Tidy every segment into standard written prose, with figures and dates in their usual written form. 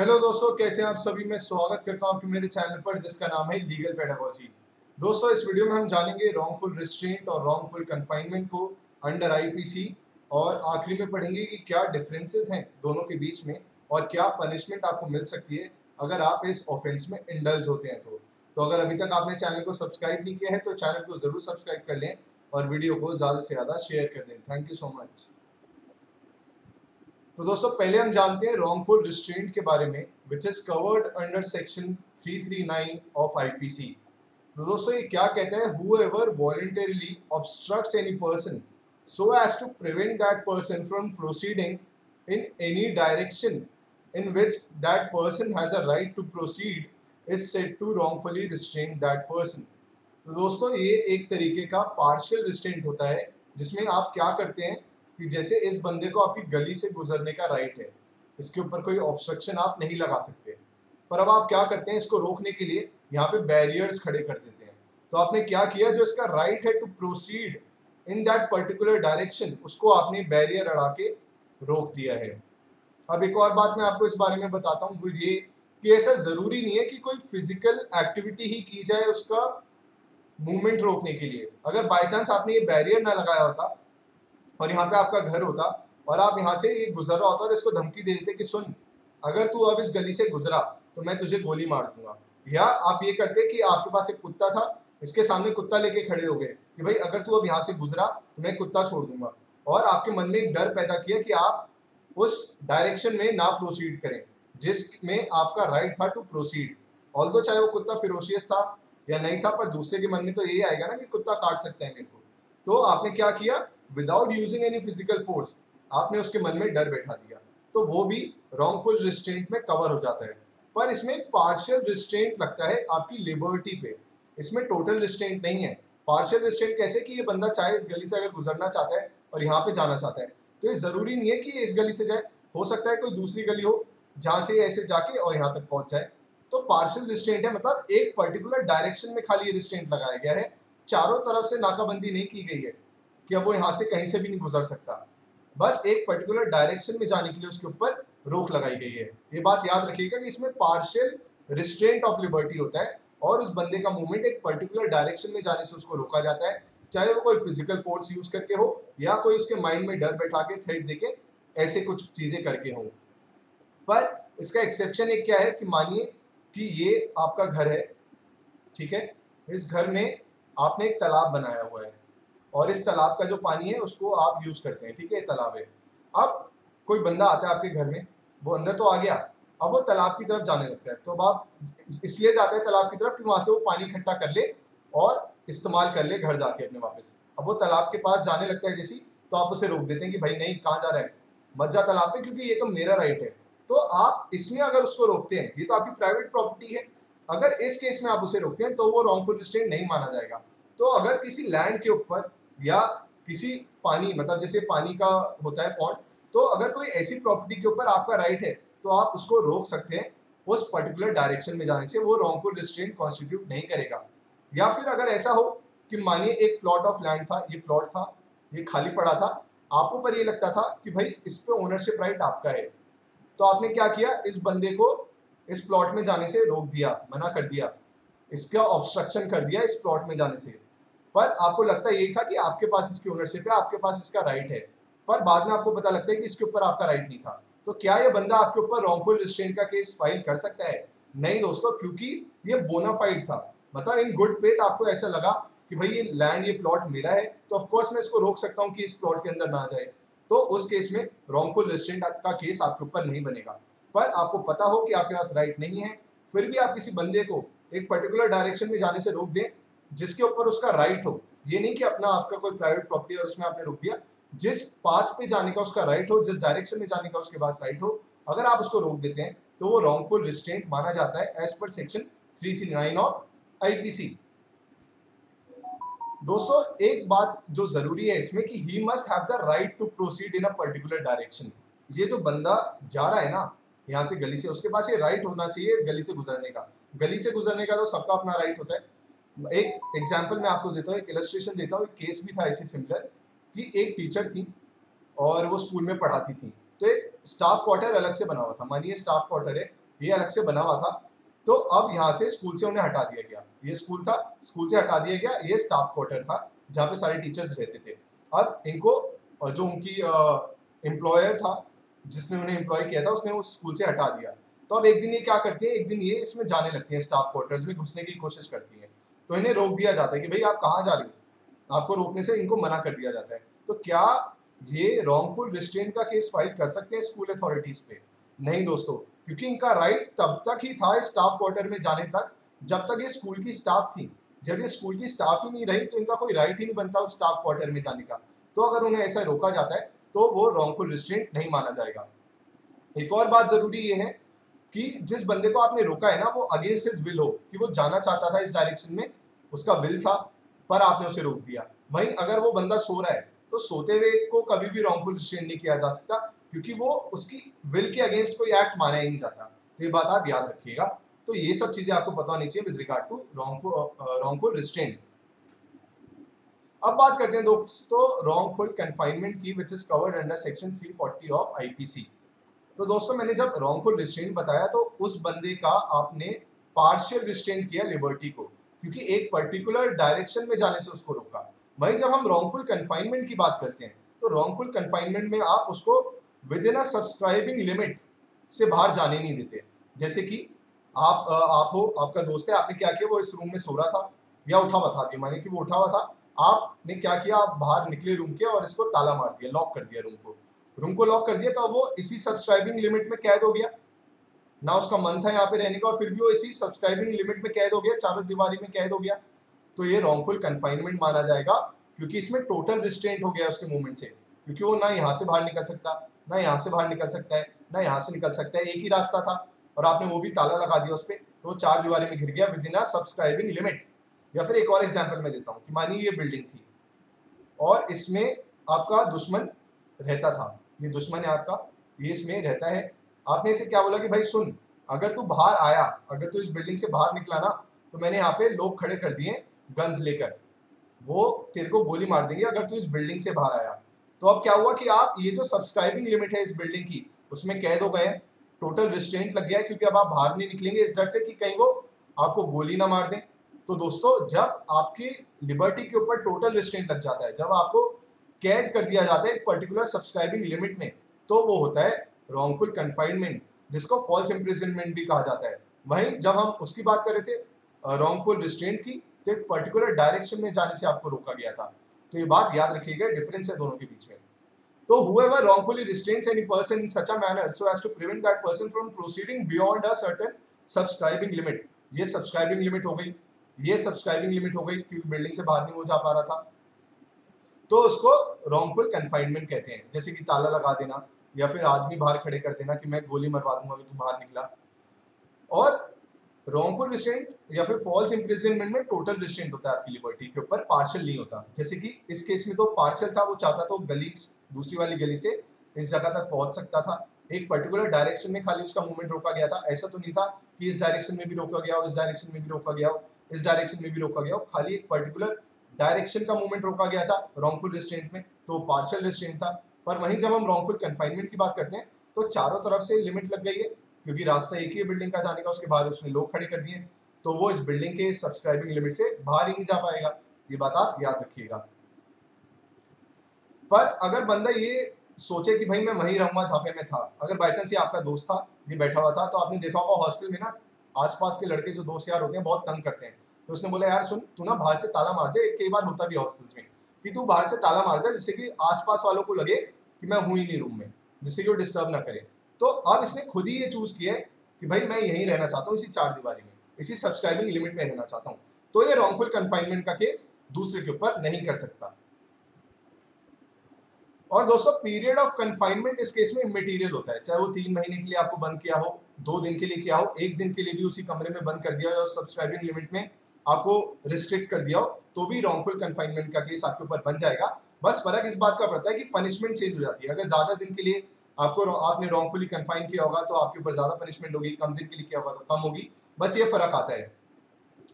Hello दोस्तों, कैसे हैं आप सभी। मैं स्वागत करता हूं आपके मेरे चैनल पर जिसका नाम है लीगल पेडागोजी। दोस्तों, इस वीडियो में हम जानेंगे रॉन्गफुल रिस्ट्रेंट और रॉन्गफुल कन्फाइनमेंट को अंडर आईपीसी, और आखिरी में पढ़ेंगे कि क्या डिफरेंसेस हैं दोनों के बीच में और क्या पनिशमेंट आपको मिल सकती है अगर आप इस ऑफेंस में इंडल्ज होते हैं। तो अगर अभी तक आपने चैनल को सब्सक्राइब नहीं किया है तो चैनल को जरूर सब्सक्राइब कर लें और वीडियो को ज़्यादा से ज़्यादा शेयर कर दें। Thank you so much. तो दोस्तों, पहले हम जानते हैं रॉन्गफुल रिस्ट्रेंट के बारे में, विच is covered under section 339 of IPC. तो दोस्तों, ये क्या कहता है? whoever voluntarily obstructs any person so as to prevent that person from proceeding in any direction in which that person has a right to proceed is said to wrongfully restrain that person। तो दोस्तों, ये एक तरीके का partial restraint होता है जिसमें आप क्या करते हैं कि जैसे इस बंदे को आपकी गली से गुजरने का राइट है, इसके ऊपर कोई ऑब्स्ट्रक्शन आप नहीं लगा सकते, पर अब आप क्या करते हैं, इसको रोकने के लिए यहाँ पे बैरियर्स खड़े कर देते हैं। तो आपने क्या किया, जो इसका राइट है to proceed in that particular direction, उसको आपने बैरियर अड़ा के रोक दिया है। अब एक और बात मैं आपको इस बारे में बताता हूँ, वो ये कि ऐसा जरूरी नहीं है कि कोई फिजिकल एक्टिविटी ही की जाए उसका मूवमेंट रोकने के लिए। अगर बाय चांस आपने ये बैरियर ना लगाया होता और यहाँ पे आपका घर होता और आप यहाँ से ये गुजर रहा होता और इसको धमकी दे देते कि सुन, अगर तू अब इस गली से गुजरा तो मैं तुझे गोली मार दूंगा। या आप ये करते कि आपके पास एक कुत्ता था, इसके सामने कुत्ता लेके खड़े हो गए कि भाई अगर तू अब यहाँ से गुजरा तो मैं कुत्ता छोड़ दूंगा, और आपके मन में एक डर पैदा किया कि आप उस डायरेक्शन में ना प्रोसीड करें जिसमें आपका राइट था टू प्रोसीड। ऑल्दो चाहे वो कुत्ता फिरोशियस था या नहीं था, पर दूसरे के मन में तो यही आएगा ना कि कुत्ता काट सकता है मेरे को। तो आपने क्या किया, without using any physical force आपने उसके मन में डर बैठा दिया, तो वो भी रॉन्गफुल रिस्ट्रेंट में कवर हो जाता है। पर इसमें पार्शियल रिस्ट्रेंट लगता है आपकी लिबर्टी पे, इसमें टोटल रिस्ट्रेंट नहीं है। पार्शियल रिस्ट्रेंट कैसे कि ये बंदा चाहे इस गली से अगर गुजरना चाहता है और यहाँ पे जाना चाहता है, तो ये जरूरी नहीं है कि ये इस गली से जाए, हो सकता है कोई दूसरी गली हो जहाँ से ऐसे जाके और यहाँ तक पहुंच जाए। तो पार्शियल रिस्ट्रेंट है, मतलब एक पर्टिकुलर डायरेक्शन में खाली रिस्ट्रेंट लगाया गया है, चारों तरफ से नाकाबंदी नहीं की गई है कि अब वो यहाँ से कहीं से भी नहीं गुजर सकता। बस एक पर्टिकुलर डायरेक्शन में जाने के लिए उसके ऊपर रोक लगाई गई है। ये बात याद रखिएगा कि इसमें पार्शियल रिस्ट्रेंट ऑफ लिबर्टी होता है और उस बंदे का मूवमेंट एक पर्टिकुलर डायरेक्शन में जाने से उसको रोका जाता है, चाहे वो कोई फिजिकल फोर्स यूज करके हो या कोई उसके माइंड में डर बैठा के, थ्रेट देके, ऐसे कुछ चीजें करके हो। पर इसका एक्सेप्शन एक क्या है कि मानिए कि ये आपका घर है, ठीक है, इस घर में आपने एक तालाब बनाया हुआ है और इस तालाब का जो पानी है उसको आप यूज करते हैं, ठीक है, तालाब है। अब कोई बंदा आता है आपके घर में, वो अंदर तो आ गया, अब वो तालाब की तरफ जाने लगता है, तो अब आप इसलिए जाते हैं तालाब की तरफ कि वहां से वो पानी इकट्ठा कर ले और इस्तेमाल कर ले घर जाके अपने वापस। अब वो तालाब के पास जाने लगता है जैसी, तो आप उसे रोक देते हैं कि भाई नहीं, कहाँ जा रहा है, मत जा तालाब पे, क्योंकि ये तो मेरा राइट है। तो आप इसमें अगर उसको रोकते हैं, ये तो आपकी प्राइवेट प्रॉपर्टी है, अगर इस केस में आप उसे रोकते हैं तो वो रॉन्गफुल रिस्ट्रेंट नहीं माना जाएगा। तो अगर किसी लैंड के ऊपर या किसी पानी, मतलब जैसे पानी का होता है पॉन्ड, तो अगर कोई ऐसी प्रॉपर्टी के ऊपर आपका राइट है तो आप उसको रोक सकते हैं उस पर्टिकुलर डायरेक्शन में जाने से, वो रॉन्गफुल रिस्ट्रेंट कॉन्स्टिट्यूट नहीं करेगा। या फिर अगर ऐसा हो कि मानिए एक प्लॉट ऑफ लैंड था, ये प्लॉट था, ये खाली पड़ा था, आपको पर ये लगता था कि भाई इस पे ओनरशिप राइट आपका है, तो आपने क्या किया, इस बंदे को इस प्लॉट में जाने से रोक दिया, मना कर दिया, इसका ऑब्स्ट्रक्शन कर दिया इस प्लॉट में जाने से। पर आपको लगता यही था कि आपके पास इसकी ओनरशिप है, आपके पास इसका राइट है, पर बाद में आपको पता लगता है कि इसके ऊपर आपका राइट नहीं था। तो क्या ये बंदा आपके ऊपर रॉन्गफुल रिस्ट्रेंट का केस फाइल कर सकता है? नहीं दोस्तों, क्योंकि ये बोनाफाइड था, मतलब इन गुड फेथ आपको ऐसा लगा कि भाई ये लैंड, ये प्लॉट मेरा है, तो ऑफकोर्स मैं इसको रोक सकता हूँ कि इस प्लॉट के अंदर ना जाए। तो उस केस में रॉन्गफुल रिस्ट्रेंट का केस आपके ऊपर नहीं बनेगा। पर आपको पता हो कि आपके पास राइट नहीं है, फिर भी आप किसी बंदे को एक पर्टिकुलर डायरेक्शन में जाने से रोक दें जिसके ऊपर उसका राइट हो, ये नहीं कि अपना आपका कोई प्राइवेट प्रॉपर्टी है और उसमें आपने रोक दिया, जिस पाथ पे जाने का उसका राइट हो, जिस डायरेक्शन में जाने का उसके पास राइट हो, अगर आप उसको रोक देते हैं तो वो रॉन्गफुल रिस्ट्रेंट माना जाता है as per section 339 of IPC. दोस्तों, एक बात जो जरूरी है इसमें कि he must have the right to proceed in a particular direction. ये जो बंदा जा रहा है ना यहाँ से गली से, उसके पास ये राइट होना चाहिए इस गली से गुजरने का। गली से गुजरने का तो सबका अपना राइट होता है। एक एग्जांपल मैं आपको देता हूँ, एक इलस्ट्रेशन देता हूँ, एक केस भी था ऐसी सिमिलर, कि एक टीचर थी और वो स्कूल में पढ़ाती थी, तो एक स्टाफ क्वार्टर अलग से बना हुआ था। मानिए स्टाफ क्वार्टर है ये अलग से बना हुआ था। तो अब यहाँ से स्कूल से उन्हें हटा दिया गया, ये स्कूल था, स्कूल से हटा दिया गया, ये स्टाफ क्वार्टर था जहाँ पे सारे टीचर्स रहते थे। अब इनको जो उनकी एम्प्लॉयर था जिसने उन्हें एम्प्लॉय किया था उसने उस स्कूल से हटा दिया। तो अब एक दिन ये क्या करती है, एक दिन ये इसमें जाने लगती है, स्टाफ क्वार्टर्स में घुसने की कोशिश करती है। तो इन्हें रोक दिया जाता है कि भाई आप कहाँ जा रहे हो, आपको रोकने से इनको मना कर दिया जाता है। तो क्या ये रॉन्गफुल रिस्ट्रेंट का केस फाइल कर सकते हैं स्कूल अथॉरिटीज पे? नहीं दोस्तों, क्योंकि इनका राइट तब तक ही था स्टाफ क्वार्टर में जाने तक जब तक ये स्कूल की स्टाफ थी। जब ये स्कूल की स्टाफ ही नहीं रही तो इनका कोई राइट ही नहीं बनता उस स्टाफ क्वार्टर में जाने का। तो अगर उन्हें ऐसा रोका जाता है तो वो रॉन्गफुल रिस्ट्रेंट नहीं माना जाएगा। एक और बात जरूरी ये है कि जिस बंदे को आपने रोका है ना वो अगेंस्ट हिज विल हो, कि वो जाना चाहता था इस डायरेक्शन में, उसका विल था पर आपने उसे रोक दिया। वहीं अगर वो बंदा सो रहा है तो सोते हुए को कभी भी रॉन्गफुल रिस्ट्रेंट नहीं किया जा सकता, क्योंकि वो उसकी विल के अगेंस्ट कोई एक्ट माना ही नहीं जाता। तो ये बात आप याद रखिएगा। तो ये सब चीजें आपको पता होनी चाहिए with regard to wrongful restraint. अब बात करते हैं दोस्तों रॉन्गफुल कन्फाइनमेंट की, which is covered under section 340 of IPC. तो दोस्तों मैंने जब रॉन्गफुल रिस्ट्रेंट बताया तो उस बंदे का आपने पार्शियल रिस्ट्रेंट किया लिबर्टी को, क्योंकि एक पर्टिकुलर डायरेक्शन में जाने से उसको रोका। वहीं जब हम रॉन्गफुल कन्फाइनमेंट की बात करते हैं तो रॉन्गफुल कन्फाइनमेंट में आप उसको with in a subscribing limit से बाहर जाने नहीं देते। जैसे कि आप हो, आपका दोस्त है, आपने क्या किया, वो इस रूम में सो रहा था या उठा हुआ था, माने कि वो उठा हुआ था, आपने क्या किया, आप बाहर निकले रूम के और इसको ताला मार दिया, लॉक कर दिया रूम को लॉक कर दिया, तो वो इसी सब्सक्राइबिंग लिमिट में कैद हो गया ना, उसका मन था यहाँ पे रहने का और फिर भी वो इसी सब्सक्राइबिंग लिमिट में कैद हो गया, चारों दीवारी में कैद हो गया। तो ये रॉन्गफुल कन्फाइनमेंट माना जाएगा, क्योंकि इसमें टोटल रिस्ट्रेंट हो गया उसके मूवमेंट से, क्योंकि वो ना यहाँ से बाहर निकल सकता, ना यहाँ से बाहर निकल सकता है, ना यहाँ से निकल सकता है, एक ही रास्ता था और आपने वो भी ताला लगा दिया उस पर, तो वो चार दीवारी में घिर गया with in a subscribing limit. या फिर एक और एग्जाम्पल मैं देता हूँ कि मानिए ये बिल्डिंग थी और इसमें आपका दुश्मन रहता था, ये दुश्मन है आपका, ये इसमें रहता है। आपने इसे क्या बोला कि भाई सुन, अगर तू बाहर आया, अगर तू इस बिल्डिंग से बाहर निकला ना, तो मैंने यहाँ पे लोग खड़े कर दिए गन्स लेकर, वो तेरे को गोली मार देंगे अगर तू इस बिल्डिंग से बाहर आया। तो अब क्या हुआ कि आप ये जो सब्सक्राइबिंग लिमिट है इस बिल्डिंग की उसमें कैद हो गए, टोटल रिस्ट्रेंट लग गया है, क्योंकि अब आप बाहर नहीं निकलेंगे इस डर से कि कहीं वो आपको गोली ना मार दें। तो दोस्तों जब आपकी लिबर्टी के ऊपर टोटल रिस्ट्रेंट लग जाता है, जब आपको कैद कर दिया जाता है एक पर्टिकुलर सब्सक्राइबिंग लिमिट में, तो वो होता है रॉन्गफुल कन्फाइनमेंट, जिसको फॉल्स इम्प्रिजनमेंट भी कहा जाता है। वहीं जब हम उसकी बात कर रहे थे रॉन्गफुल रिस्ट्रेंट की, तो एक पर्टिकुलर डायरेक्शन में जाने से आपको रोका गया था। तो ये बात याद रखिएगा, डिफरेंस है दोनों के बीच में। तो whoever wrongfully restrains any person in such a manner so as to prevent that person from proceeding beyond a certain subscribing limit, ये सब्सक्राइबिंग लिमिट हो गई, ये सब्सक्राइबिंग लिमिट हो गई क्योंकि बिल्डिंग से बाहर नहीं हो जा पा रहा था, तो उसको रॉन्गफुल कन्फाइनमेंट कहते हैं। जैसे कि ताला लगा देना या फिर आदमी बाहर खड़े कर देना कि मैं गोली मरवा दूंगा अगर तू बाहर निकला। और रॉन्गफुल रिस्ट्रेंट या फिर फॉल्स इम्प्रिजनमेंट में टोटल रिस्ट्रेंट होता है आपकी लिबर्टी के ऊपर, पार्शियल नहीं होता। जैसे कि इस केस में तो पार्शियल था, वो चाहता तो गली दूसरी वाली गली से इस जगह तक पहुंच सकता था, एक पर्टिकुलर डायरेक्शन में खाली उसका मूवमेंट रोका गया था। ऐसा तो नहीं था कि इस डायरेक्शन में भी रोका गया हो, इस डायरेक्शन में भी रोका गया हो, इस डायरेक्शन में भी रोका गया हो, खाली एक पर्टिकुलर डायरेक्शन का मूवमेंट रोका गया था रॉन्गफुल रिस्ट्रेंट में, तो पार्शियल रिस्ट्रेंट था। पर वहीं जब हम रॉन्गफुल कन्फाइनमेंट की बात करते हैं तो चारों तरफ से लिमिट लग गई है, क्योंकि रास्ता एक ही बिल्डिंग का जाने का, उसके बाद उसने लोग खड़े कर दिए, तो वो इस बिल्डिंग के सब्सक्राइबिंग लिमिट से बाहर ही नहीं जा पाएगा। ये बात आप याद रखिएगा। पर अगर बंदा ये सोचे कि भाई मैं वहीं रहूंगा जहाँ पे मैं था, अगर बाई चांस ये आपका दोस्त था, ये बैठा हुआ था, तो आपने देखा होगा हॉस्टल में ना आसपास के लड़के जो दोस्त यार होते हैं बहुत तंग करते हैं, तो उसने बोला यार सुन, तू ना बाहर से ताला मार जा, कई बार होता भी हॉस्टल्स में कि तू बाहर से ताला मार जा जिससे कि आसपास वालों को लगे कि मैं हूं ही नहीं रूम में, जिससे कि वो डिस्टर्ब ना करे। तो अब इसने खुद ही ये चूज किया है कि भाई मैं यहीं रहना चाहता हूँ, इसी चार दीवारी में, इसी सब्सक्राइबिंग लिमिट में रहना चाहता हूँ, तो ये रॉन्गफुल कन्फाइनमेंट का केस दूसरे के ऊपर नहीं कर सकता। और दोस्तों पीरियड ऑफ कन्फाइनमेंट इस केस में इमटेरियल होता है, चाहे वो 3 महीने के लिए आपको बंद किया हो, 2 दिन के लिए किया हो, 1 दिन के लिए भी उसी कमरे में बंद कर दिया हो और सब्सक्राइबिंग लिमिट में आपको रिस्ट्रिक्ट कर दिया हो, तो भी रॉन्गफुल कन्फाइनमेंट का केस आपके ऊपर बन जाएगा। बस फर्क इस बात का पड़ता है कि पनिशमेंट चेंज हो जाती है। अगर ज्यादा दिन के लिए आपने रॉन्गफुली कन्फाइन किया होगा तो आपके ऊपर ज्यादा पनिशमेंट होगी, कम दिन के लिए किया होगा तो कम होगी, बस ये फर्क आता है।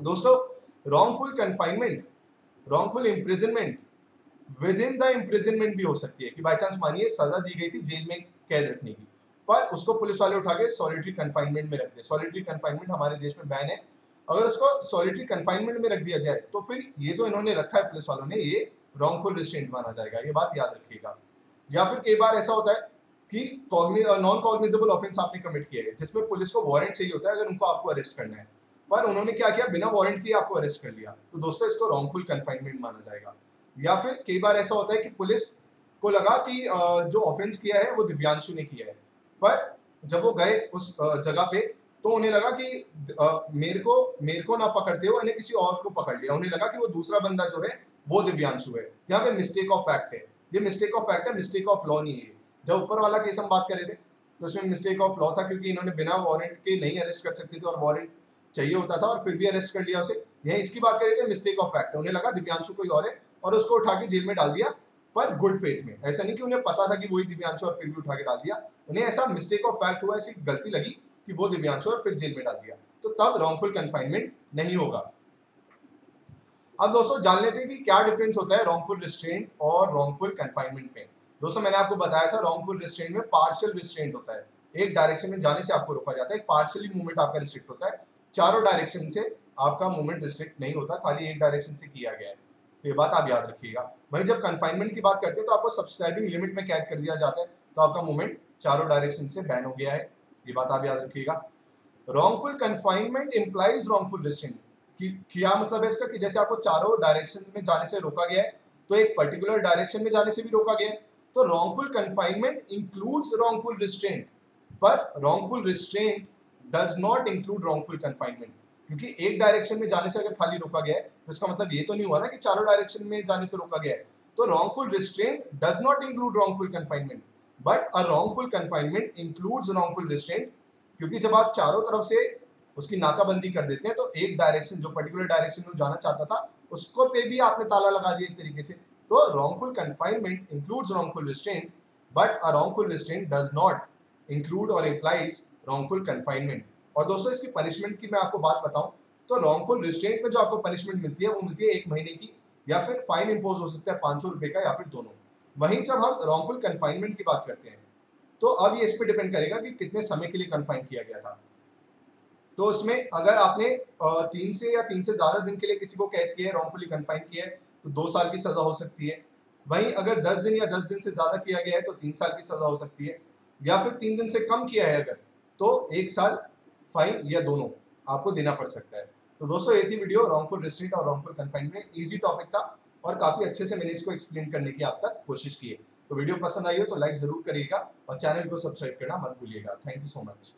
दोस्तों wrongful confinement, wrongful imprisonment with in the imprisonment भी हो सकती है कि बाई चांस मानिए सजा दी गई थी जेल में कैद रखने की, पर उसको पुलिस वाले उठा के सॉलिटरी कन्फाइनमेंट में रख दे। सॉलिटरी कन्फाइनमेंट हमारे देश में बैन है। अगर उसको सॉलिटरी कन्फाइनमेंट में रख दिया जाए तो फिर ये जो इन्होंने रखा है पुलिस वालों ने, ये रॉन्गफुल रिस्ट्रेंट माना जाएगा, ये बात याद रखिएगा। या फिर कई बार ऐसा होता है कि नॉन कॉग्निजेबल ऑफेंस आपने कमिट किया है, जिसमें पुलिस को वारंट चाहिए होता है अगर उनको आपको अरेस्ट करना है, पर उन्होंने क्या किया, बिना वारंट के आपको अरेस्ट कर लिया, तो दोस्तों इसको रॉन्गफुल कन्फाइनमेंट माना जाएगा। या फिर कई बार ऐसा होता है कि पुलिस को लगा कि जो ऑफेंस किया है वो दिव्यांशु ने किया है, पर जब वो गए उस जगह पे तो उन्हें लगा कि मेरे को ना पकड़ते हो, उन्हें किसी और को पकड़ लिया, उन्हें लगा कि वो दूसरा बंदा जो है वो दिव्यांशु है। यहाँ पे मिस्टेक ऑफ फैक्ट है, ये मिस्टेक ऑफ फैक्ट है, मिस्टेक ऑफ लॉ नहीं है। जब ऊपर वाला केस हम बात कर रहे थे तो उसमें मिस्टेक ऑफ लॉ था, क्योंकि इन्होंने बिना वारंट के नहीं अरेस्ट कर सकते थे और वारंट चाहिए होता था और फिर भी अरेस्ट कर लिया उसे। यही इसकी बात कर रहे थे, मिस्टेक ऑफ फैक्ट है, उन्हें लगा दिव्यांशु कोई और है और उसको उठा के जेल में डाल दिया, पर गुड फेथ में। ऐसा नहीं कि उन्हें पता था कि वही दिव्यांशु और फिर भी उठा के डाल दिया, उन्हें ऐसा मिस्टेक ऑफ फैक्ट हुआ, ऐसी गलती लगी कि वो दिव्यांशु और फिर जेल में डाल दिया, तो तब रॉन्गफुल कन्फाइनमेंट नहीं होगा। अब दोस्तों जान लेते हैं कि क्या डिफरेंस होता है रॉन्गफुल रिस्ट्रेंट और रॉन्गफुल कन्फाइनमेंट में। दोस्तों मैंने आपको बताया था रॉन्गफुल रिस्ट्रेंट में पार्शियल रिस्ट्रेंट होता है, एक डायरेक्शन में जाने से आपको रोका जाता है, पार्शियली मूवमेंट आपका रिस्ट्रिक्ट होता है, चारों डायरेक्शन से आपका मूवमेंट रिस्ट्रिक्ट नहीं होता, खाली एक डायरेक्शन से किया गया है, तो ये बात आप याद रखिएगा। वहीं जब कन्फाइनमेंट की बात करते हैं तो आपको सब्सक्राइबिंग लिमिट में कैद कर दिया जाता है, तो आपका मूवमेंट चारों डायरेक्शन से बैन हो गया है, ये बात आप याद रखिएगा। Wrongful confinement implies wrongful restraint, क्या मतलब है इसका, कि जैसे आपको चारों डायरेक्शन में जाने से रोका गया है तो एक पर्टिकुलर डायरेक्शन में जाने से भी रोका गया है, तो wrongful confinement includes wrongful restraint, पर wrongful restraint does not include wrongful confinement, क्योंकि एक डायरेक्शन में जाने से अगर खाली रोका गया है तो इसका मतलब ये तो नहीं हुआ ना कि चारों डायरेक्शन में जाने से रोका गया है। तो wrongful restraint does not include wrongful confinement, but a wrongful confinement includes wrongful restraint, क्योंकि जब आप चारों तरफ से उसकी नाकाबंदी कर देते हैं तो एक डायरेक्शन, जो पर्टिकुलर डायरेक्शन में जाना चाहता था उसको पे भी आपने ताला लगा दिया एक तरीके से। तो wrongful confinement includes wrongful restraint, but a wrongful restraint does not include और इंप्लाइज रॉन्गफुल कन्फाइनमेंट। और दोस्तों इसकी पनिशमेंट की मैं आपको बात बताऊं तो रॉन्गफुल रिस्ट्रेंट में जो आपको पनिशमेंट मिलती है वो मिलती है 1 महीने की, या फिर फाइन इंपोज हो सकता है 500 रुपए का, या फिर दोनों। वहीं जब हम रॉन्गफुल कन्फाइनमेंट की बात करते हैं तो अब ये इस पर डिपेंड करेगा कि कितने समय के लिए कन्फाइन किया गया था। तो उसमें अगर आपने 3 से या 3 से ज्यादा दिन के लिए किसी को कैद किया है, रॉन्गफुली कन्फाइन किया है, तो 2 साल की सजा हो सकती है। वहीं अगर 10 दिन या 10 दिन से ज्यादा किया गया है तो 3 साल की सजा हो सकती है, या फिर 3 दिन से कम किया है अगर, तो 1 साल फाइन या दोनों आपको देना पड़ सकता है। तो दोस्तों ये थी वीडियो रॉन्गफुल रिस्ट्रेंट और रॉन्गफुल कन्फाइनमेंट। इजी टॉपिक था और काफी अच्छे से मैंने इसको एक्सप्लेन करने की आप तक कोशिश की है। तो वीडियो पसंद आई हो तो लाइक जरूर करिएगा और चैनल को सब्सक्राइब करना मत भूलिएगा। Thank you so much.